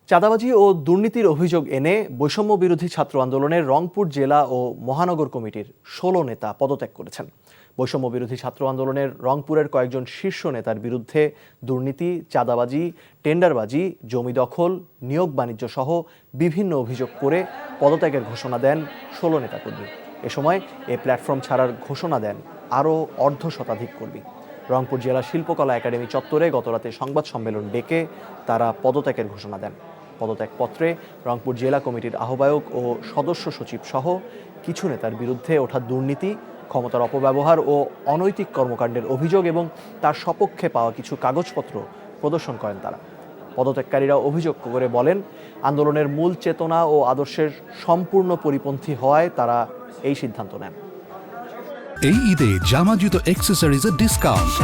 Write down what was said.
চাঁদাবাজি ও দুর্নীতির অভিযোগ এনে বৈষম্য বিরোধী ছাত্র আন্দোলনের রংপুর জেলা ও মহানগর কমিটির ১৬ নেতা পদত্যাগ করেছেন। বৈষম্য বিরোধী ছাত্র আন্দোলনের রংপুরের কয়েকজন শীর্ষ নেতার বিরুদ্ধে দুর্নীতি, চাঁদাবাজি, টেন্ডারবাজি, জমি দখল, নিয়োগ বাণিজ্য সহ বিভিন্ন অভিযোগ করে পদত্যাগের ঘোষণা দেন ১৬ নেতাকর্মী। এ সময় এ প্ল্যাটফর্ম ছাড়ার ঘোষণা দেন আরও অর্ধশতাধিক কর্মী। রংপুর জেলা শিল্পকলা একাডেমি চত্বরে গতরাতে সংবাদ সম্মেলন ডেকে তারা পদত্যাগের ঘোষণা দেন। পদত্যাগপত্রে রংপুর জেলা কমিটির আহ্বায়ক ও সদস্য সচিব সহ কিছু নেতার বিরুদ্ধে ওঠা দুর্নীতি, ক্ষমতার অপব্যবহার ও অনৈতিক কর্মকাণ্ডের অভিযোগ এবং তার সপক্ষে পাওয়া কিছু কাগজপত্র প্রদর্শন করেন তারা। পদত্যাগকারীরা অভিযোগ করে বলেন, আন্দোলনের মূল চেতনা ও আদর্শের সম্পূর্ণ পরিপন্থী হওয়ায় তারা এই সিদ্ধান্ত নেন। এই ঈদে জামা জুতো অ্যাক্সেসরিজের ডিসকাউন্ট।